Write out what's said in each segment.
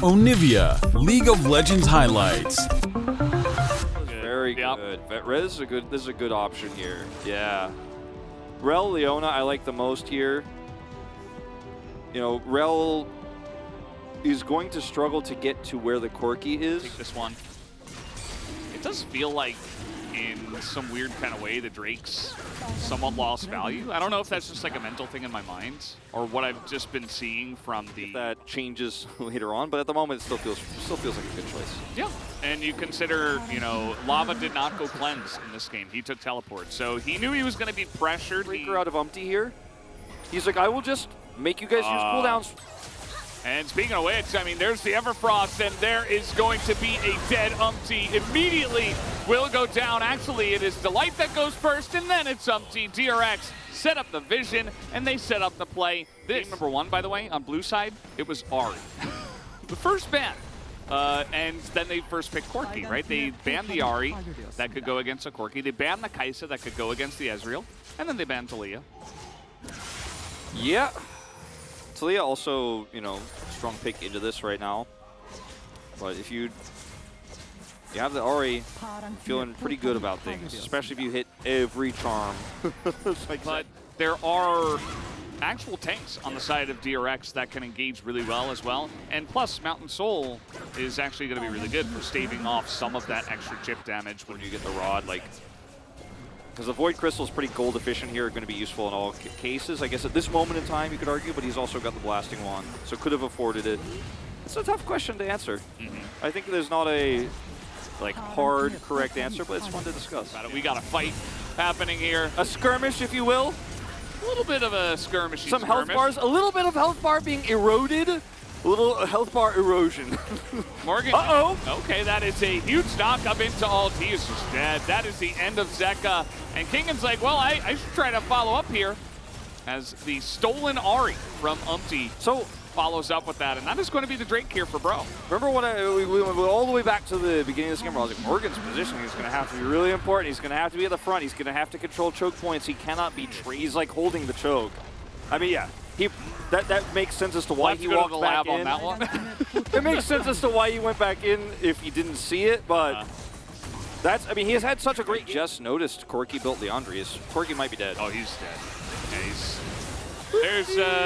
Onivia, League of Legends highlights. Very good. This is a good option here. Yeah. Rel Leona I like the most here. You know, Rel is going to struggle to get to where the Corki is. Take this one. It does feel like, in some weird kind of way, the Drake's somewhat lost value. I don't know if that's just like a mental thing in my mind, or what I've just been seeing from the... If that changes later on, but at the moment it still feels like a good choice. Yeah, and you consider, you know, Lava did not go cleanse in this game. He took teleport, so he knew he was going to be pressured. Breaker out of Umpty here. He's like, I will just make you guys use cooldowns. And speaking of which, I mean, there's the Everfrost, and there is going to be a dead Umpty. Immediately will go down. Actually, it is Delight that goes first, and then it's Umpty. DRX set up the vision, and they set up the play. This game number 1, by the way, on blue side, it was Ahri. The first ban. And then they first picked Corki, right? They banned the Ahri that could go against a Corki. They banned the Kai'Sa that could go against the Ezreal. And then they banned Taliyah. Yeah. Taliyah also, you know, strong pick into this right now. But if you have the Ahri, feeling pretty good about things, especially if you hit every charm. But there are actual tanks on the side of DRX that can engage really well as well. And plus, Mountain Soul is actually going to be really good for staving off some of that extra chip damage when you get the rod. Like, because the Void Crystal is pretty gold efficient here, going to be useful in all cases. I guess at this moment in time, you could argue, but he's also got the Blasting Wand, so could have afforded it. It's a tough question to answer. I think there's not a hard, correct answer, but it's fun to discuss. We got a fight happening here. A skirmish, if you will. A little bit of a skirmish. Some health bars, a little bit of health bar being eroded. A little health bar erosion. Morgan. Uh-oh. Okay, that is a huge knock up into ult. He is just dead. That is the end of Zeka. And Kingan's like, well, I should try to follow up here. As the stolen Ahri from Umpty follows up with that. And that is going to be the Drake here for Bro. Remember when we went all the way back to the beginning of this game where I was like, Morgan's positioning is going to have to be really important. He's going to have to be at the front. He's going to have to control choke points. He cannot be, he's like holding the choke. I mean, yeah. That makes sense as to why he walked back in. On that one. It makes sense as to why he went back in if he didn't see it, but that's, I mean, he has had such a great game. Just noticed Corki built Leandrius. Corki might be dead. Oh, he's dead.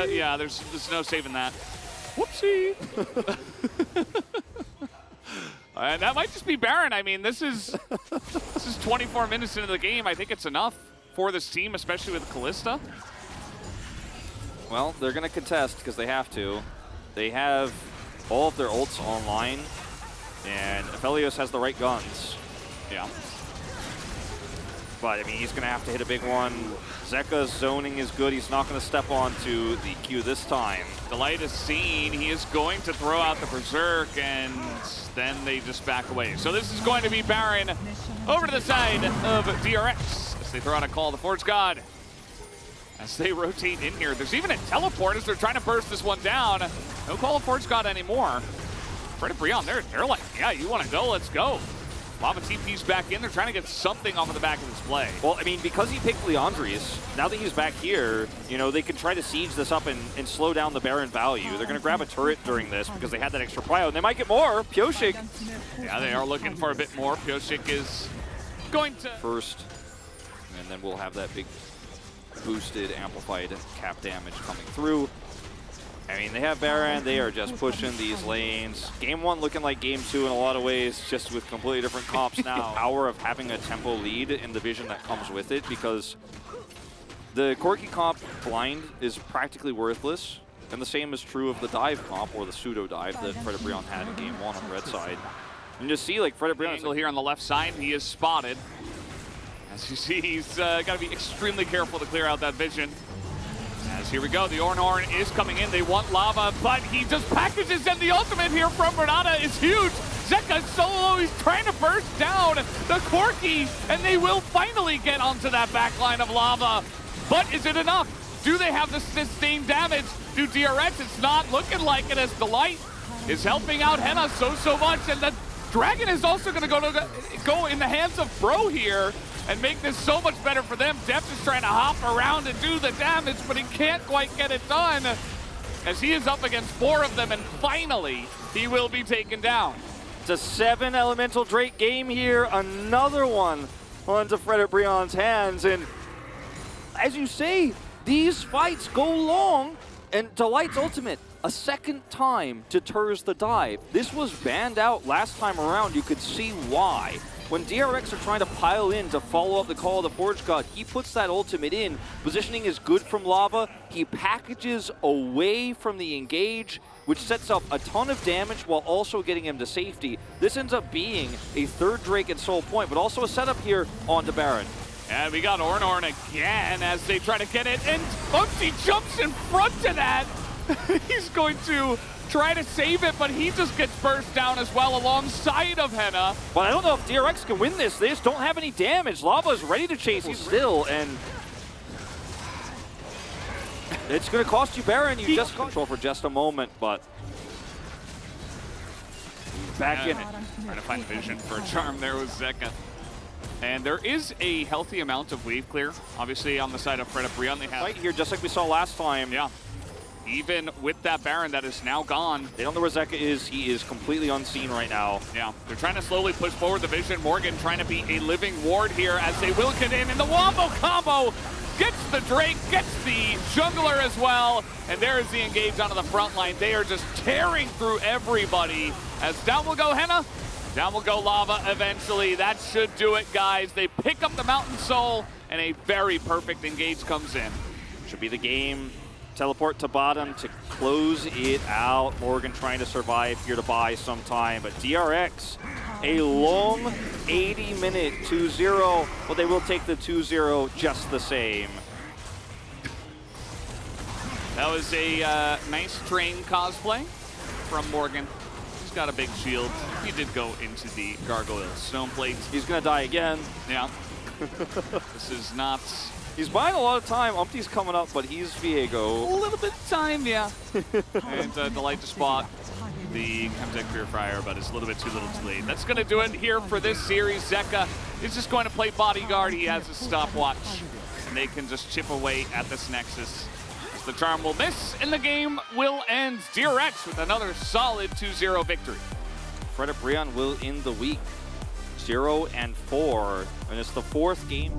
Yeah, there's no saving that. Whoopsie. And that might just be Baron. I mean, this is 24 minutes into the game. I think it's enough for this team, especially with Kalista. Well, they're going to contest because they have to. They have all of their ults online, and Aphelios has the right guns. Yeah. But, I mean, he's going to have to hit a big one. Zeka's zoning is good. He's not going to step onto the Q this time. Delight is seen. He is going to throw out the Berserk, and then they just back away. So this is going to be Baron over to the side of DRX as they throw out a Call of the Forge God. As they rotate in here, there's even a teleport as they're trying to burst this one down. No Call of Forge God anymore. Fredit BRION, they're like, yeah, you want to go, let's go. Lava TP's back in. They're trying to get something off of the back of this play. Well, I mean, because he picked Leandrius, now that he's back here, you know, they can try to siege this up and slow down the Baron value. They're going to grab a turret during this because they had that extra prio, and they might get more. Pioshik. Yeah, they are looking for a bit more. Pioshik is going to... First, and then we'll have that big boosted, amplified cap damage coming through. I mean, they have Baron, they are just pushing these lanes. Game 1 looking like Game 2 in a lot of ways, just with completely different comps now. The power of having a tempo lead in the vision that comes with it, because the Corki comp blind is practically worthless, and the same is true of the dive comp, or the pseudo dive that Fredit BRION had in Game 1 on the red side. And just see, like, Fredit BRION angle here on the left side, he is spotted. As you see, he's got to be extremely careful to clear out that vision. As here we go, the Ornhorn is coming in. They want Lava, but he just packages in the ultimate here from Renata is huge. Zeka solo, he's trying to burst down the Corki, and they will finally get onto that back line of Lava. But is it enough? Do they have the sustained damage? Do DRX? It's not looking like it, as Delight is helping out Henna so much, and the Dragon is also going to go in the hands of Bro here and make this so much better for them. Deft is trying to hop around and do the damage, but he can't quite get it done. as he is up against 4 of them, and finally, he will be taken down. It's a 7 Elemental Drake game here, another one onto Fredit BRION's hands, and as you say, these fights go long, and Delight's ultimate, a second time deters the dive. This was banned out last time around, you could see why. When DRX are trying to pile in to follow up the call of the Forge God, he puts that ultimate in. Positioning is good from Lava. He packages away from the engage, which sets up a ton of damage while also getting him to safety. This ends up being a 3rd Drake and Soul Point, but also a setup here onto Baron. And we got Ornorn again as they try to get it, and Umpty jumps in front of that. He's going to try to save it, but he just gets burst down as well alongside of Henna. But I don't know if DRX can win this. They just don't have any damage. Lava is ready to chase you still, and it's going to cost you Baron. You just control for just a moment, but back in it. Trying to find vision for a charm there with Zeka. And there is a healthy amount of wave clear. Obviously, on the side of Fredit BRION, they have right here, just like we saw last time. Yeah. Even with that Baron that is now gone. They don't know where Zeka is. He is completely unseen right now. Yeah, they're trying to slowly push forward the vision. Morgan trying to be a living ward here as they will get in. And the Wombo combo gets the Drake, gets the jungler as well. And there is the engage onto the front line. They are just tearing through everybody. As down will go Henna. Down will go Lava eventually. That should do it, guys. They pick up the Mountain Soul, and a very perfect engage comes in. Should be the game. Teleport to bottom to close it out. Morgan trying to survive here to buy some time, but DRX, a long 80-minute 2-0, but they will take the 2-0 just the same. That was a nice train cosplay from Morgan. He's got a big shield. He did go into the Gargoyle Stone Plate. He's gonna die again. Yeah. This is not... He's buying a lot of time. Umpty's coming up, but he's Viego. A little bit of time, yeah. And Delight to spot the Chemtech Purifier, but it's a little bit too little too late. That's going to do it here for this series. Zeka is just going to play bodyguard. He has a stopwatch, and they can just chip away at this Nexus. As the charm will miss, and the game will end. DRX with another solid 2-0 victory. Fredit BRION will end the week 0-4, and it's the 4th game